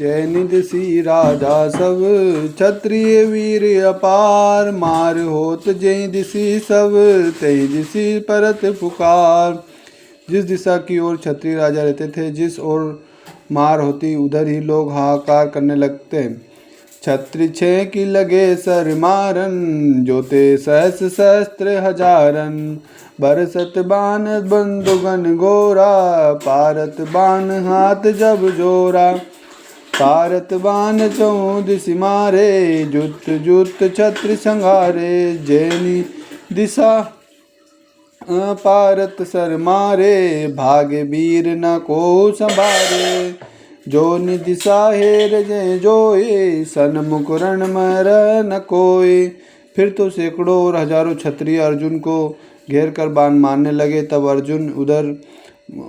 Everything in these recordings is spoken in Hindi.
जय निधि राजा सब क्षत्रिय वीर अपार, मार होत जय दिशि सब तय दिशि परत पुकार। जिस दिशा की ओर क्षत्रिय राजा रहते थे, जिस ओर मार होती उधर ही लोग हाहाकार करने लगते। छत्री छे की लगे सर मारन, जोते सहस सहस्त्र हजारन। बरसत बाण बंदुगन गोरा, पारत बाण हाथ जब जोरा। पारत बाण चौदिस मारे, जुत जुत छत्र संहारे। जैनी दिशा पारत सर मारे, भागे वीर न को संभारे। जो निदिशा हेर जय जोए, सन्मुख रण मर न कोय। फिर तो सैकड़ों और हजारों क्षत्रिय अर्जुन को घेर कर बाण मारने लगे। तब अर्जुन उधर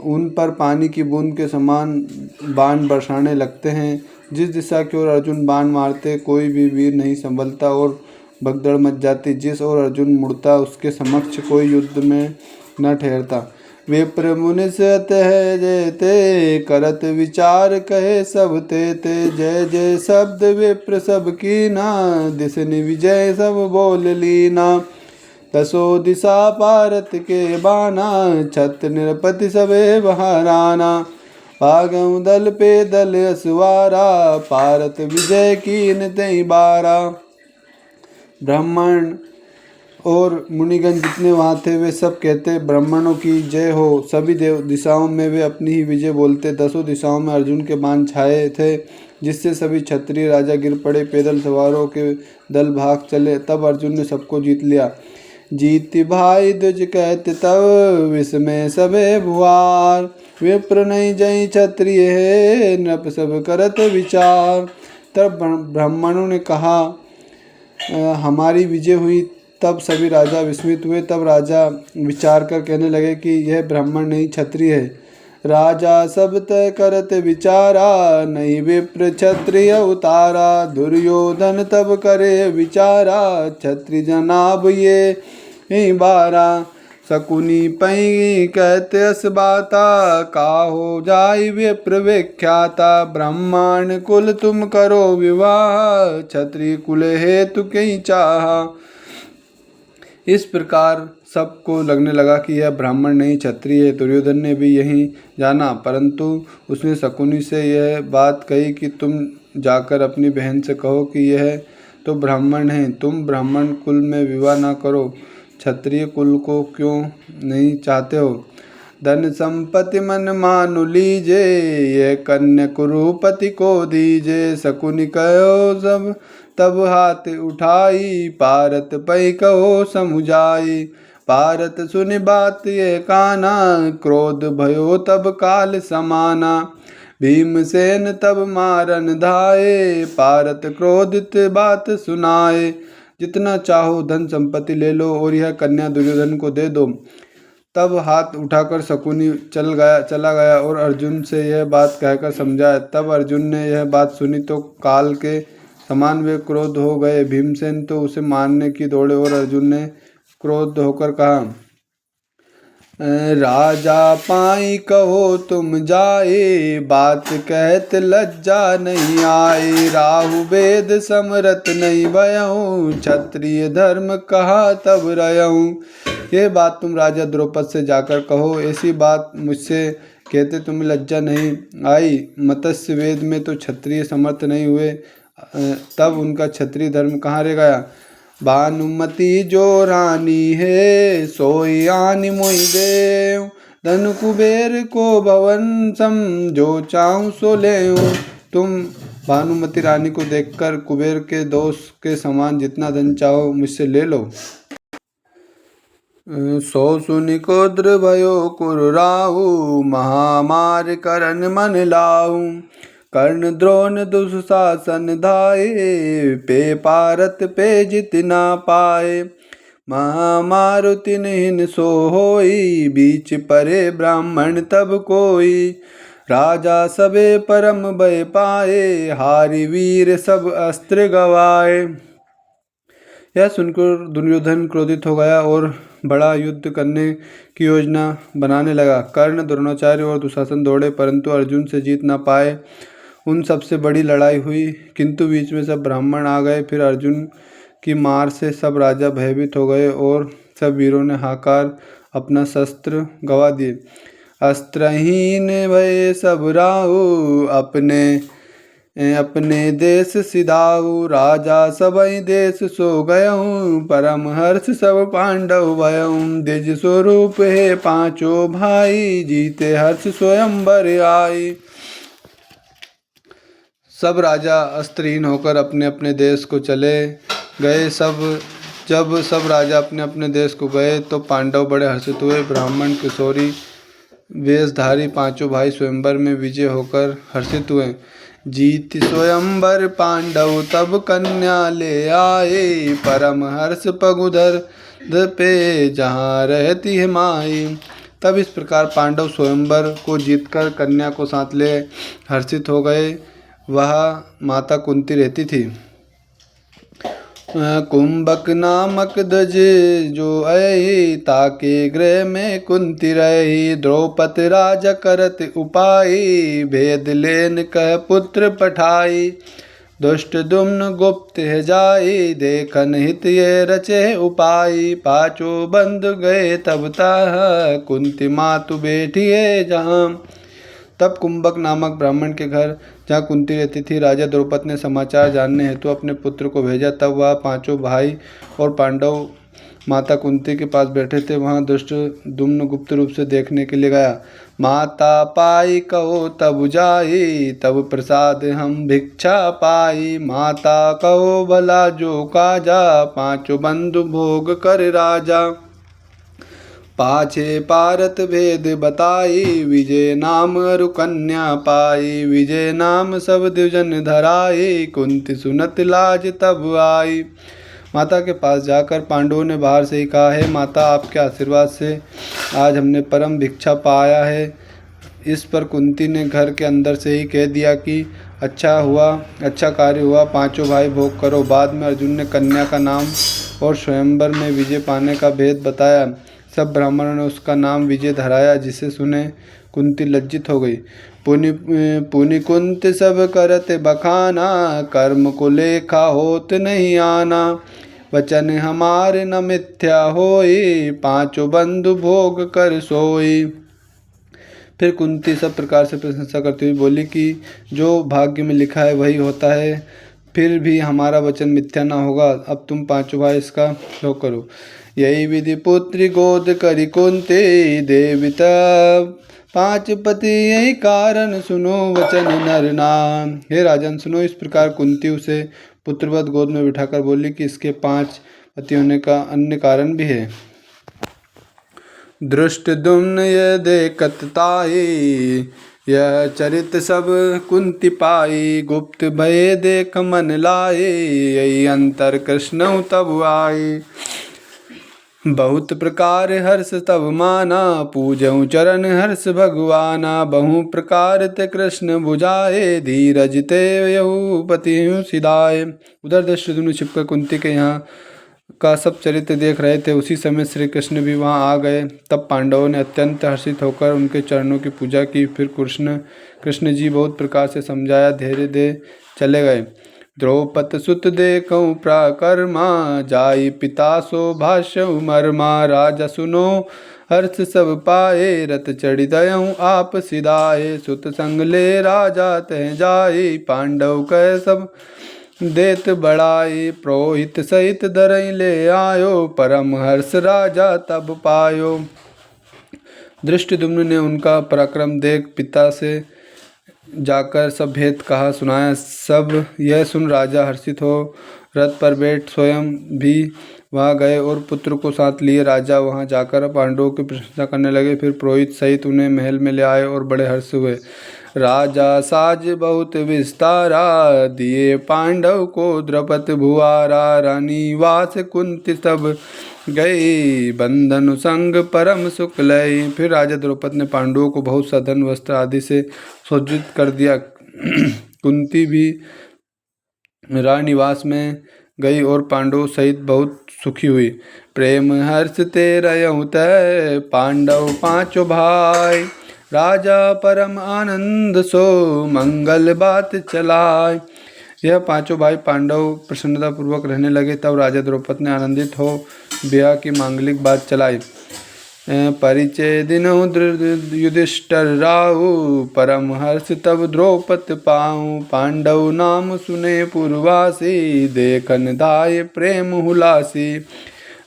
उन पर पानी की बूंद के समान बाण बरसाने लगते हैं। जिस दिशा की ओर अर्जुन बाण मारते, कोई भी वीर नहीं संभलता और भगदड़ मच जाती। जिस ओर अर्जुन मुड़ता, उसके समक्ष कोई युद्ध में न ठहरता। विप्र मुनि सत है जयते, करत विचार कहे सब ते। जय जय शब्द विप्र सब कीना, दिशनि विजय सब बोल लीना। दसो दिशा पारत के बाना, छत निरपति सबे बहाराना। भागं दल पे दल असवारा, पारत विजय कीन तई बारा। ब्राह्मण और मुनिगण जितने वहाँ थे, वे सब कहते ब्राह्मणों की जय हो। सभी दिशाओं में वे अपनी ही विजय बोलते। दसों दिशाओं में अर्जुन के बाण छाए थे, जिससे सभी क्षत्रिय राजा गिर पड़े। पैदल सवारों के दल भाग चले। तब अर्जुन ने सबको जीत लिया। जीत भाई दुज कहते तब, विस्मय सबे भुआर। विप्र नहीं जय क्षत्रिय है, नृप सब करत विचार। तब ब्राह्मणों ने कहा हमारी विजय हुई। तब सभी राजा विस्मित हुए। तब राजा विचार कर कहने लगे कि यह ब्राह्मण नहीं क्षत्रिय है। राजा सब तय करत विचारा, नहीं विप्र क्षत्रिय उतारा। दुर्योधन तब करे विचारा, क्षत्रिय जनाब ये बारा। शकुनी पई कहते अस बाता, का हो जाय विप्र विख्याता। ब्राह्मण कुल तुम करो विवाह, क्षत्रिय कुल हेतु कहीं चाहा। इस प्रकार सबको लगने लगा कि यह ब्राह्मण नहीं क्षत्रिय है। दुर्योधन ने भी यही जाना, परंतु उसने शकुनी से यह बात कही कि तुम जाकर अपनी बहन से कहो कि यह तो ब्राह्मण है, तुम ब्राह्मण कुल में विवाह न करो। क्षत्रिय कुल को क्यों नहीं चाहते हो? धन संपत्ति मन मानु लीजे, यह कन्या कुरुपति को दीजे। शकुनि कहो सब तब हाथ उठाई, पारत पै कहो समुझाई। पारत सुनि बात ये काना, क्रोध भयो तब काल समाना। भीमसेन तब मारन धाये, पारत क्रोधित बात सुनाए। जितना चाहो धन संपत्ति ले लो और यह कन्या दुर्योधन को दे दो। तब हाथ उठाकर शकुनी चला गया और अर्जुन से यह बात कहकर समझाया। तब अर्जुन ने यह बात सुनी तो काल के समान वे क्रोध हो गए। भीमसेन तो उसे मारने की दौड़े और अर्जुन ने क्रोध होकर कहा, राजा पाई कहो तुम जाए, बात कहत लज्जा नहीं आए। राहु वेद समरत नहीं भयऊँ, क्षत्रिय धर्म कहा तब रहूँ। ये बात तुम राजा द्रौपद से जाकर कहो। ऐसी बात मुझसे कहते तुम्हें लज्जा नहीं आई। मत्स्य वेद में तो क्षत्रिय समर्थ नहीं हुए, तब उनका क्षत्रिय धर्म कहाँ रह गया। भानुमति जो रानी है, सोई आनी मोहि देव। धन कुबेर को भवन सम, जो चाहूं सो लेऊं। तुम भानुमति रानी को देखकर कुबेर के दोस्त के समान जितना धन चाहो मुझसे ले लो। सो सुनि क्रोध भयो कुरु राहु, महामार करन मन लाऊ। कर्ण द्रोण दुःशासन धाये, पे पारत पे जित ना पाए। महामारुति निहिन सो होई, बीच परे ब्राह्मण तब कोई। राजा सबे परम भय पाए, हारि वीर सब अस्त्र गवाए। यह सुनकर दुर्योधन क्रोधित हो गया और बड़ा युद्ध करने की योजना बनाने लगा। कर्ण, द्रोणाचार्य और दुशासन दौड़े, परंतु अर्जुन से जीत न पाए उन सबसे बड़ी लड़ाई हुई, किंतु बीच में सब ब्राह्मण आ गए। फिर अर्जुन की मार से सब राजा भयभीत हो गए और सब वीरों ने हाकार अपना शस्त्र गवा दिए। अस्त्रहीन भय सब राहु अपने अपने देश सिधाऊ, राजा सबई देश सो गयऊँ, परम हर्ष सब पांडव भयऊँ, द्विज स्वरूप है पांचों भाई, जीते हर्ष स्वयंवर आई। सब राजा अस्त्रहीन होकर अपने अपने देश को चले गए। जब सब राजा अपने अपने देश को गए तो पांडव बड़े हर्षित हुए। ब्राह्मण किशोरी वेशधारी पांचों भाई स्वयंवर में विजय होकर हर्षित हुए। जीत स्वयंवर पांडव तब कन्या ले आए, परम हर्ष पगुधर पे जहाँ रहती है माई। तब इस प्रकार पांडव स्वयंवर को जीतकर कन्या को साथ ले हर्षित हो गए। वह माता कुंती रहती थी। कुंभक नामक ध्वज जो आई, ताके गृह में कुंती रही, द्रौपदी राजा करत उपाई, भेद लेन कह पुत्र पठाई। दुष्ट दुम्न गुप्त है जाई, देखन हित ये रचे उपाय, पाचो बंद गए तब ताह, कुंती मातु बैठिए जहाँ। तब कुंभक नामक ब्राह्मण के घर जहाँ कुंती रहती थी, राजा द्रौपदी ने समाचार जानने हेतु अपने पुत्र को भेजा। तब वह पांचों भाई और पांडव माता कुंती के पास बैठे थे। वहाँ दुष्ट दुम्न गुप्त रूप से देखने के लिए गया। माता पाई कहो तब जाई, तब प्रसाद हम भिक्षा पाई, माता कहो भला जो काजा, पांचों बंधु भोग कर राजा। पाछे पारत भेद बताई, विजय नाम अरु कन्या पाई, विजय नाम सब द्विजन धराई, कुंती सुनत लाज तब आई। माता के पास जाकर पांडवों ने बाहर से ही कहा, है माता, आपके आशीर्वाद से आज हमने परम भिक्षा पाया है। इस पर कुंती ने घर के अंदर से ही कह दिया कि अच्छा हुआ, अच्छा कार्य हुआ, पांचों भाई भोग करो। बाद में अर्जुन ने कन्या का नाम और स्वयंवर में विजय पाने का भेद बताया। सब ब्राह्मणों ने उसका नाम विजय धराया, जिसे सुने कुंती लज्जित हो गई। पुनि कुंत सब करत बखाना, कर्म को लेखा होत नहीं आना, वचन हमारे न मिथ्या होई, पांचों बंधु भोग कर सोई। फिर कुंती सब प्रकार से प्रशंसा करती हुई बोली कि जो भाग्य में लिखा है वही होता है, फिर भी हमारा वचन मिथ्या न होगा। अब तुम पांचों भाई इसका भोग करो। यही विधि पुत्री गोद करी कुंती, देविता पांच पति यही कारण, सुनो वचन नर नाम। हे राजन सुनो। इस प्रकार कुंती उसे पुत्रवत गोद में बिठाकर बोली कि इसके 5 पति होने का अन्य कारण भी है। दृष्ट दुम्न ये देखत ताई, यह चरित सब कुंती पाई, गुप्त भय देख मन लाई, यही अंतर कृष्ण तब आई। बहुत प्रकार हर्ष तब माना, पूजऊ चरण हर्ष भगवाना, बहु प्रकार ते कृष्ण बुझाए, धीरज ते यहु पति सिधाए। उधर दृष्टद्युम्न छिपकर कुंती के यहाँ का सब चरित्र देख रहे थे। उसी समय श्री कृष्ण भी वहाँ आ गए। तब पांडवों ने अत्यंत हर्षित होकर उनके चरणों की पूजा की। फिर कृष्ण जी बहुत प्रकार से समझाया, धैर्य दे चले गए। द्रौपद सुत देखऊँ प्राकर्मा, जाई पिता सो भाष्य मर्मा, राजा सुनो हर्ष सब पाए, रत चढ़ी दयऊँ आप सिधाए, सुत संग ले राजा तह जाई, पांडव कह सब देत बढ़ाई, पुरोहित सहित धरई ले आयो, परम हर्ष राजा तब पायो। दृष्टद्युम्न ने उनका पराक्रम देख पिता से जाकर सब भेद कहा सुनाया। सब यह सुन राजा हर्षित हो रथ पर बैठ स्वयं भी वहाँ गए और पुत्र को साथ लिए राजा वहाँ जाकर पांडवों की प्रशंसा करने लगे। फिर पुरोहित सहित उन्हें महल में ले आए और बड़े हर्ष हुए। राजा साज बहुत विस्तारा, दिए पांडव को द्रौपदी भुआरा, रानी वास कुंती सब गई, बंधन संग परम सुख लई। फिर राजा द्रौपदी ने पांडवों को बहुत सधन वस्त्र आदि से सुसज्जित कर दिया। कुंती भी राजनिवास में गई और पांडवों सहित बहुत सुखी हुई। प्रेम हर्ष ते रहउँ तै, पांडव पांचों भाई, राजा परम आनंद सो मंगल बात चलाए। यह पांचों भाई पांडव प्रसन्नतापूर्वक रहने लगे। तब राजा द्रौपदी ने आनंदित हो ब्याह की मांगलिक बात चलाई। परिचय दिनहु युधिष्ठिर राहु परम हर्ष तब द्रौपद पाऊँ। पांडव नाम सुने पूर्वासी देखन धाय प्रेम हुलासी।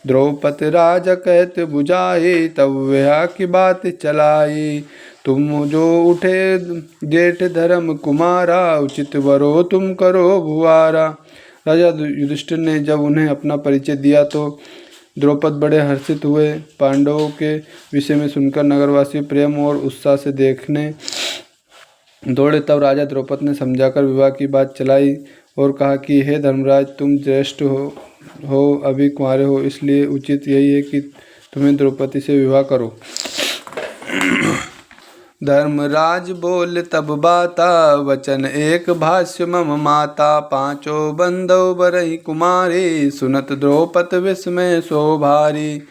द्रौपद राजा कहत बुझाए तब वह की बात चलाई। तुम जो उठे जेठ धर्म कुमारा उचित वरो तुम करो भुआरा। राजा युधिष्ठिर ने जब उन्हें अपना परिचय दिया तो द्रौपद बड़े हर्षित हुए। पांडवों के विषय में सुनकर नगरवासी प्रेम और उत्साह से देखने दौड़े। तब राजा द्रौपद ने समझाकर विवाह की बात चलाई और कहा कि हे धर्मराज, तुम ज्येष्ठ हो अभी कुंवारे हो, इसलिए उचित यही है कि तुम्हें द्रौपदी से विवाह करो। धर्मराज बोल तब बाता वचन एक भाष्य मम माता। पांचों बंधव बरही कुमारी सुनत द्रौपद विस्मय सो भारी।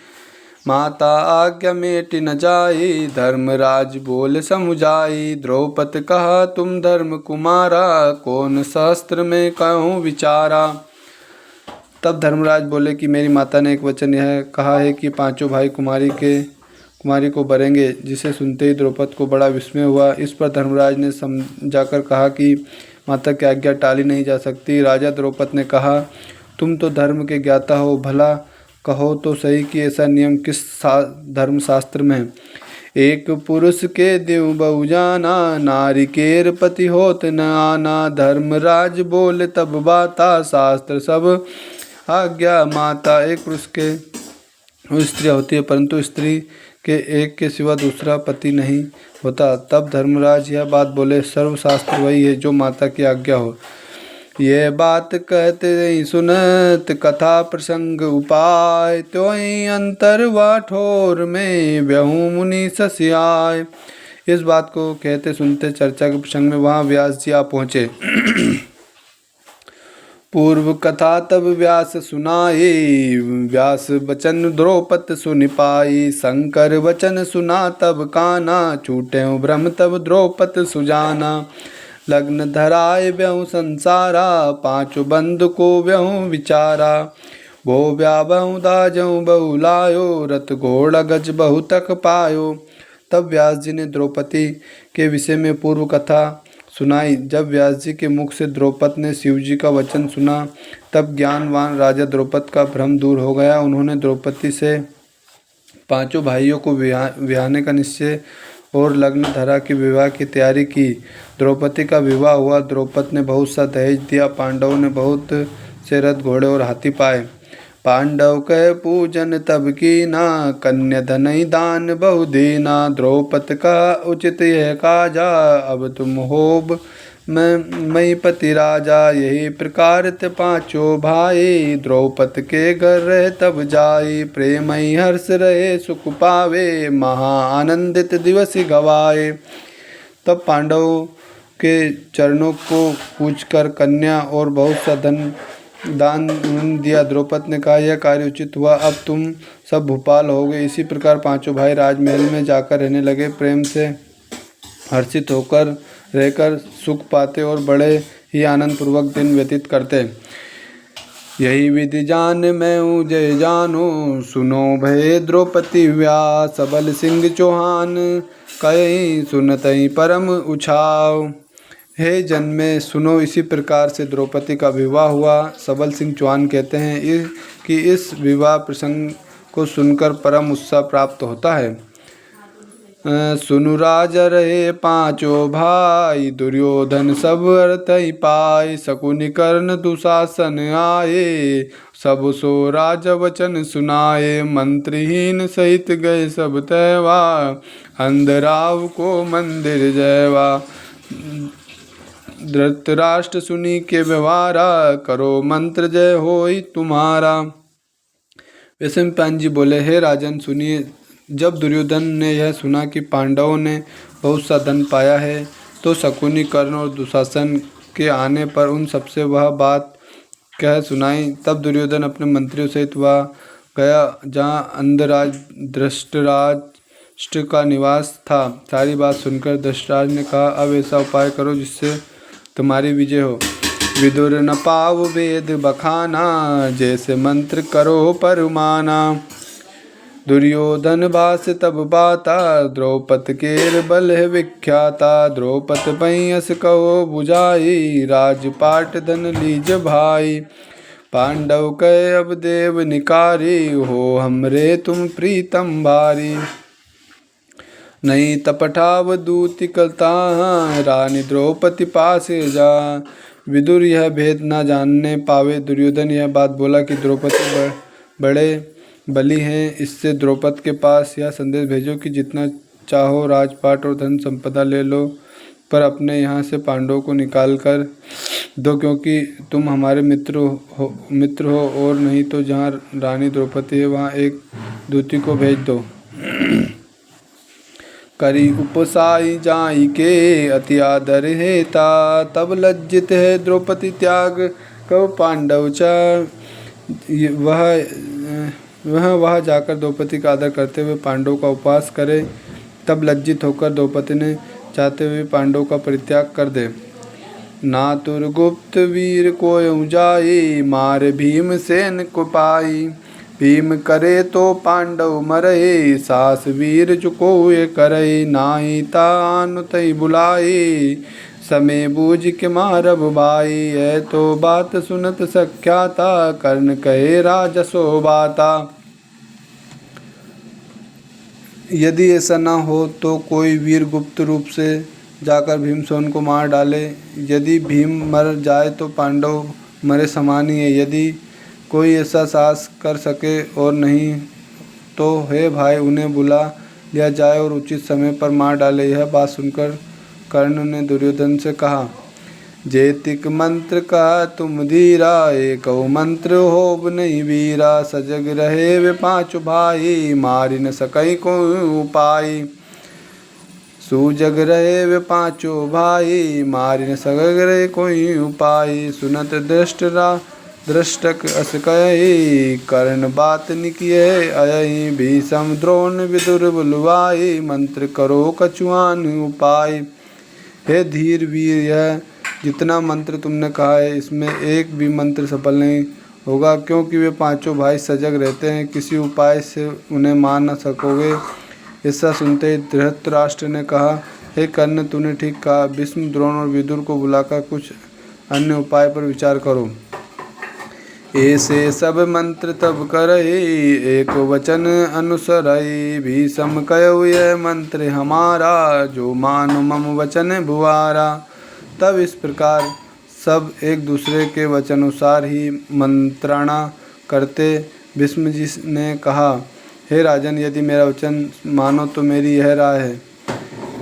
माता आज्ञा मेटि न जाई धर्मराज बोल समुझाई। द्रौपद कहा तुम धर्म कुमारा कौन शास्त्र में कहूँ विचारा। तब धर्मराज बोले कि मेरी माता ने एक वचन यह कहा है कि पांचों भाई कुमारी को बरेंगे, जिसे सुनते ही द्रौपद को बड़ा विस्मय हुआ। इस पर धर्मराज ने समझाकर कहा कि माता की आज्ञा टाली नहीं जा सकती। राजा द्रौपद ने कहा तुम तो धर्म के ज्ञाता हो, भला कहो तो सही कि ऐसा नियम किस धर्मशास्त्र में है। एक पुरुष के देव बहु जाना नारी केर पति होत न आना। धर्मराज बोले तब बाता शास्त्र सब आज्ञा माता। एक पुरुष के स्त्रियाँ होती है परंतु स्त्री के एक के सिवा दूसरा पति नहीं होता। तब धर्मराज यह बात बोले सर्वशास्त्र वही है जो माता की आज्ञा हो। ये बात कहते सुनत कथा प्रसंग उपाय। त्यों अंतर वाठोर में व्यहू मुनि ससियाय। इस बात को कहते सुनते चर्चा के प्रसंग में वहाँ व्यास जी आ पहुँचे। पूर्व कथा तब व्यास सुनाई व्यास वचन द्रौपद सुनि पाई। शंकर वचन सुना तब काना छूटे ब्रह्म तब द्रौपद सुजाना। लग्न धराए व्यहु संसारा पांचों बंधु को व्यहु विचारा। वो व्याबहु दाजहु बहु लायो रथ घोड़ा गज बहु तक पायो। तब व्यास जी ने द्रौपदी के विषय में पूर्व कथा सुनाई। जब व्यास जी के मुख से द्रौपद ने शिव जी का वचन सुना तब ज्ञानवान राजा द्रौपद का भ्रम दूर हो गया। उन्होंने द्रौपदी से पांचों भाइयों को ब्याहने का निश्चय और लग्न धरा की विवाह की तैयारी की। द्रौपदी का विवाह हुआ। द्रौपद ने बहुत सा दहेज दिया। पांडवों ने बहुत से रथ घोड़े और हाथी पाए। पांडव कह पूजन तब की ना कन्या धनई दान बहु दीना। द्रौपद का उचित यह काजा अब तुम होब मई पति राजा। यही प्रकार ते पांचों भाई द्रौपद के घर रहे तब जाई। प्रेमई हर्ष रहे सुख पावे महा आनंदित दिवस गवाए। तब पांडवों के चरणों को पूजकर कन्या और बहुत सा धन दान दिया। द्रौपद ने कहा यह कार्य उचित हुआ, अब तुम सब भोपाल हो गए। इसी प्रकार पांचों भाई राजमहल में जाकर रहने लगे। प्रेम से हर्षित होकर रहकर सुख पाते और बड़े ही आनंद पूर्वक दिन व्यतीत करते। यही विधि जान मैं जय जानो सुनो भय द्रौपदी व्यास। सबल सिंह चौहान कहीं सुनतई परम उछाव। हे जन्मे सुनो, इसी प्रकार से द्रौपदी का विवाह हुआ। सबल सिंह चौहान कहते हैं कि इस विवाह प्रसंग को सुनकर परम उत्साह प्राप्त होता है। सुनु राजा रहे पांचों भाई दुर्योधन सब अर्थई पाए। शकुनि कर्ण दुशासन आए सब सो राज वचन सुनाए। मंत्रहीन सहित गए सब तैवा अंधराव को मंदिर जयवा। धृतराष्ट्र सुनी के व्यवहारा करो मंत्र जय होई तुम्हारा। वैशंपायन जी बोले हे राजन सुनिए, जब दुर्योधन ने यह सुना कि पांडवों ने बहुत सा धन पाया है तो शकुनि कर्ण और दुशासन के आने पर उन सबसे वह बात कह सुनाई। तब दुर्योधन अपने मंत्रियों सहित वह गया जहाँ अंधराज धृतराष्ट्र धृतराष्ट्र का निवास था। सारी बात सुनकर धृतराष्ट्र ने कहा, अब ऐसा उपाय करो जिससे तुम्हारी विजय हो। विदुर न पाव वेद बखाना, जैसे मंत्र करो परमाना। दुर्योधन भास तब बाता, द्रौपद केर बल है विख्याता। द्रौपद पैयस कहो बुझाई, राजपाट धन लीज भाई। पांडव कहे अब देव निकारी, हो हमरे तुम प्रीतम भारी। नहीं तपठाव दूति कलता, रानी द्रौपदी पास जा। विदुर यह भेद न जानने पावे। दुर्योधन यह बात बोला कि द्रौपदी बड़े बली हैं, इससे द्रौपद के पास यह संदेश भेजो कि जितना चाहो राजपाट और धन संपदा ले लो, पर अपने यहाँ से पांडवों को निकाल कर दो, क्योंकि तुम हमारे मित्र हो और नहीं तो जहाँ रानी द्रौपदी है वहाँ एक दूती को भेज दो। करी उपसाई जाई के, अति आदर हेता। तब लज्जित है द्रौपदी त्याग, कब पांडव च। वह जाकर द्रौपदी का आदर करते हुए पांडवों का उपवास करे। तब लज्जित होकर द्रौपदी ने चाहते हुए पांडवों का परित्याग कर दे। नातुर गुप्त वीर को जाई, मार भीमसेन को पाई। भीम करे तो पांडव मरई, सास वीर चुको करई। नाही तान तई बुलाई, समय बूझ के मारब भाई। है तो बात सुनत सख्याता, कर्ण कहे राजसो बाता। यदि ऐसा न हो तो कोई वीर गुप्त रूप से जाकर भीमसेन को मार डाले। यदि भीम मर जाए तो पांडव मरे समान ही है। यदि कोई ऐसा साहस कर सके और नहीं तो हे भाई उन्हें बुला लिया जाए और उचित समय पर मार डाले। यह बात सुनकर कर्ण ने दुर्योधन से कहा, जेतिक मंत्र का तुम धीरा, एक मंत्र होब नहीं वीरा। सजग रहे वे पांचों भाई, मारी न सकई को उपाय। सुजग रहे वे पांचों भाई, मारी न सकई रहे कोई उपाय। सुनत दृष्टक अस कही, कर्ण बात निकिये अयहि। भीषम द्रोण विदुर बुलवाई, मंत्र करो कछुआन उपाय। हे धीर वीर, यह जितना मंत्र तुमने कहा है इसमें एक भी मंत्र सफल नहीं होगा, क्योंकि वे पांचों भाई सजग रहते हैं। किसी उपाय से उन्हें मार न सकोगे। ऐसा सुनते ही धृतराष्ट्र ने कहा, हे कर्ण तूने ठीक कहा। भीष्म, द्रोण और विदुर को बुलाकर कुछ अन्य उपाय पर विचार करो। ऐसे सब मंत्र तब करई, एक वचन अनुसरई। भीषम कहो यह मंत्र हमारा, जो मानो मम वचन भुआरा। तब इस प्रकार सब एक दूसरे के वचनानुसार ही मंत्रणा करते। भीष्म जी ने कहा, हे राजन, यदि मेरा वचन मानो तो मेरी यह राय है।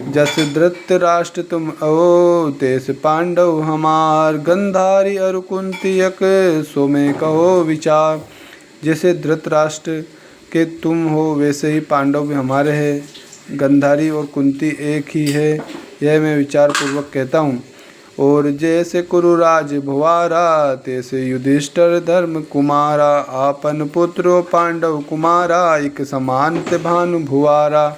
जस धृतराष्ट्र तुम ओ, तेस पांडव हमार। गंधारी और कुंती यक, सो में कहो विचार। जैसे धृतराष्ट्र के तुम हो वैसे ही पांडव भी हमारे हैं। गंधारी और कुंती एक ही है, यह मैं विचार पूर्वक कहता हूँ। और जैसे कुरुराज भुआरा, तैसे युधिष्ठिर धर्म कुमारा। आपन पुत्रो पांडव कुमारा, एक समान ते भानु भुआरा।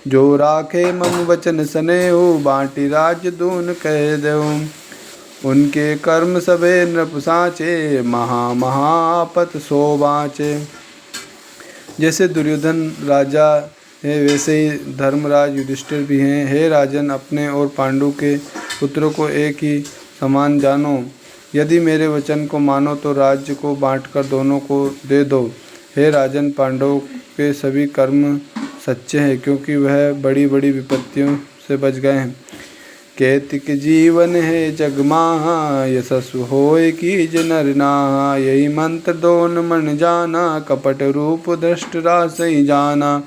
जो राखे मम वचन स्नेहु, बाँटी राज दून कह देहु। उनके कर्म सबे नृप साँचे, महापत सो बाँचे। जैसे दुर्योधन राजा है वैसे ही धर्मराज युधिष्ठिर भी हैं। हे राजन, अपने और पांडु के पुत्रों को एक ही समान जानो। यदि मेरे वचन को मानो तो राज्य को बांटकर दोनों को दे दो। हे राजन, पांडवों के सभी कर्म सच्चे हैं, क्योंकि वह बड़ी बड़ी विपत्तियों से बच गए हैं। कैतिक जीवन है जगमाहा, यशस्व होय कीज नर नाहा। यही मंत्र दोन मन जाना, कपट रूप दृष्ट रासई जाना।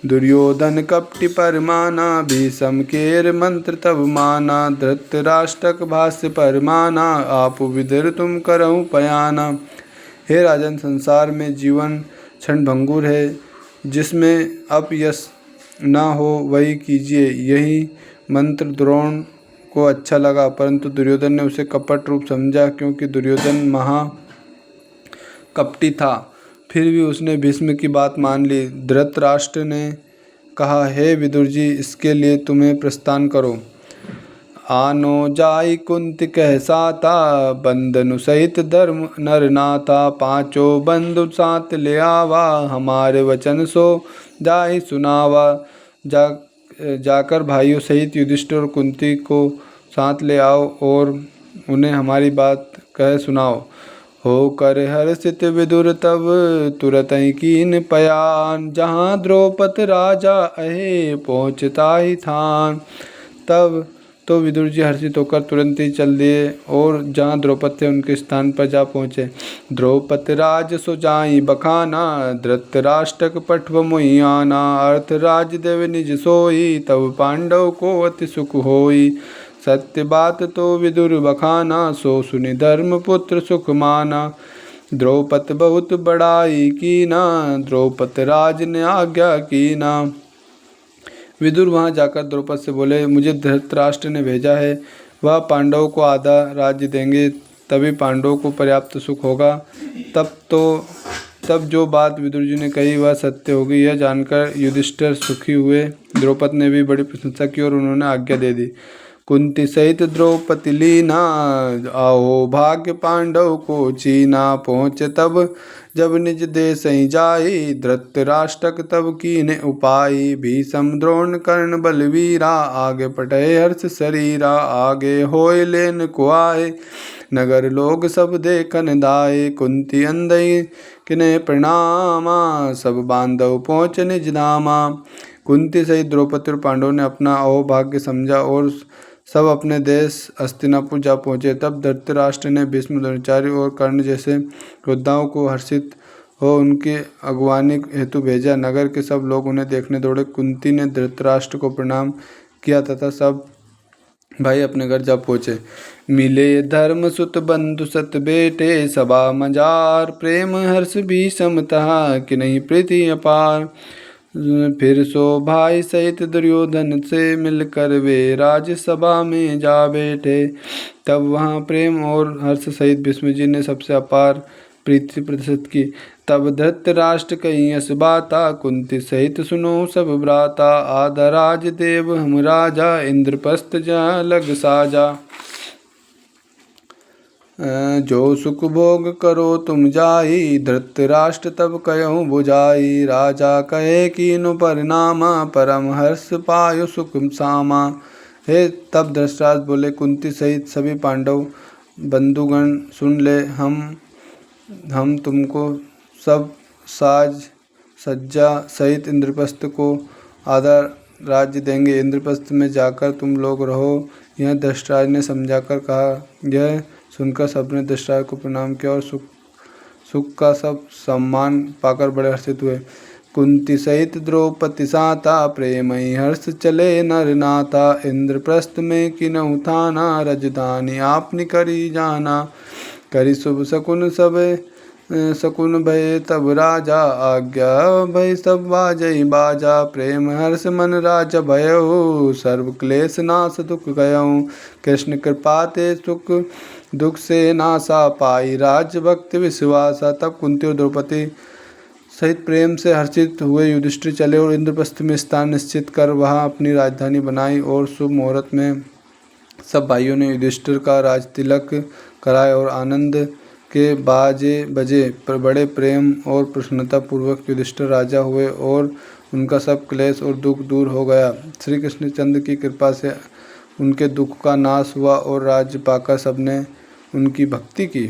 दुर्योधन कपटि परमाना, भीषम केर मंत्र तब माना। धृतराष्ट्रक भाष्य परमाना, आप विदुर तुम करहु पयाना। हे राजन, संसार में जीवन क्षणभंगुर है, जिसमें अपयश न हो वही कीजिए। यही मंत्र द्रोण को अच्छा लगा, परंतु दुर्योधन ने उसे कपट रूप समझा, क्योंकि दुर्योधन महा कपटी था। फिर भी उसने भीष्म की बात मान ली। धृतराष्ट्र ने कहा, हे विदुर जी, इसके लिए तुम्हें प्रस्थान करो। आनो जाई कुंती कह साता, बंधनु सहित धर्म नर नाथा। पांचों बंधु साथ ले आवा, हमारे वचन सो जाई सुनावा। जाकर भाइयों सहित युधिष्ठिर और कुंती को साथ ले आओ और उन्हें हमारी बात कह सुनाओ। हो कर हर्षित विदुर तब तुरत ही कीन पयान, जहाँ द्रौपद राजा अहे पहुँचता ही थान। तब तो विदुर जी हर्षित होकर तुरंत ही चल दिए और जहाँ द्रौपद थे उनके स्थान पर जा पहुँचे। द्रौपद राज सो जाई बखाना, धृतराष्ट्रक पठव मोहि आना। अर्थ राज देव निज सोई, तब पांडव को अति सुख होई। सत्य बात तो विदुर बखाना, सो सुनि धर्म पुत्र सुख माना। द्रौपद बहुत बड़ाई कीना, द्रौपद राज ने आज्ञा कीना। विदुर वहाँ जाकर द्रौपद से बोले, मुझे धृतराष्ट्र ने भेजा है, वह पांडवों को आधा राज्य देंगे, तभी पांडवों को पर्याप्त सुख होगा। तब जो बात विदुर जी ने कही वह सत्य होगी, यह जानकर युधिष्ठिर सुखी हुए। द्रौपद ने भी बड़ी प्रशंसा की और उन्होंने आज्ञा दे दी। कुंती सहित द्रौपदी लीना, आओ भाग्य पांडव को चीना। पहुँचे तब जब निज देश ही जाई, धृतराष्ट्रक तब कीने उपाई। भीषम द्रोण कर्ण बलवीरा, आगे पटे हर्ष शरीरा। आगे होय लेन को आए, नगर लोग सब देखन दाए। कुंती अंदई किने प्रणामा, सब बांधव पहुँच निज धामा। कुंती सहित द्रौपदी और पांडवों ने अपना अहोभाग्य समझा और सब अपने देश हस्तिनापुर जा पहुँचे। तब धृतराष्ट्र ने भीष्म, द्रोणाचार्य और कर्ण जैसे योद्धाओं को हर्षित हो उनकी अगवानी हेतु भेजा। नगर के सब लोग उन्हें देखने दौड़े। कुंती ने धृतराष्ट्र को प्रणाम किया तथा सब भाई अपने घर जा पहुँचे। मिले धर्म सुत बंधु सत बेटे, सभा मजार प्रेम हर्ष भीषम तहा। कि नहीं प्रीति अपार, फिर सो भाई सहित दुर्योधन से मिलकर वे राज्यसभा में जा बैठे। तब वहाँ प्रेम और हर्ष सहित भीष्म जी ने सबसे अपार प्रीति प्रदर्शित की। तब धृतराष्ट्र कही यस बाता, कुंती सहित सुनो सब भ्राता। आधा राज देव हम राजा, इंद्रप्रस्थ जा लग साजा। जो सुख भोग करो तुम जाई, धृतराष्ट्र तब कहो बुझाई। राजा कहे कीनु परिणामा, परम हर्ष पायो सुख सामा। हे तब धृतराष्ट्र बोले, कुंती सहित सभी पांडव बंधुगण सुन ले, हम तुमको सब साज सज्जा सहित इंद्रप्रस्थ को आधा राज्य देंगे। इंद्रप्रस्थ में जाकर तुम लोग रहो। यह धृतराष्ट्र ने समझाकर कहा। यह सुनकर सबने धृतराष्ट्र को प्रणाम किया और सुख का सब सम्मान पाकर बड़े हर्षित हुए। कुंती सहित द्रौपदी साता, प्रेम ही हर्ष चले नर नाथा। इंद्रप्रस्थ में किन्हु थाना, राजधानी आपनी करी जाना। करी शुभ शकुन सब शकुन भय तब राजा, आज्ञा भय सब बाजई बाजा। प्रेम हर्ष मन राज भयो, सर्व क्लेश नाश दुख गयऊ। कृष्ण कृपा ते सुख दुख से नासा, पाई राज भक्ति विश्वासा। तब कुंती और द्रौपदी सहित प्रेम से हर्षित हुए युधिष्ठिर चले और इंद्रप्रस्थ में स्थान निश्चित कर वहाँ अपनी राजधानी बनाई। और शुभ मुहूर्त में सब भाइयों ने युधिष्ठिर का राज तिलक कराए और आनंद के बाजे बजे पर बड़े प्रेम और प्रसन्नता पूर्वक युधिष्ठिर राजा हुए और उनका सब क्लेश और दुख दूर हो गया। श्री कृष्णचंद्र की कृपा से उनके दुख का नाश हुआ और राज्य पाकर सबने उनकी भक्ति की।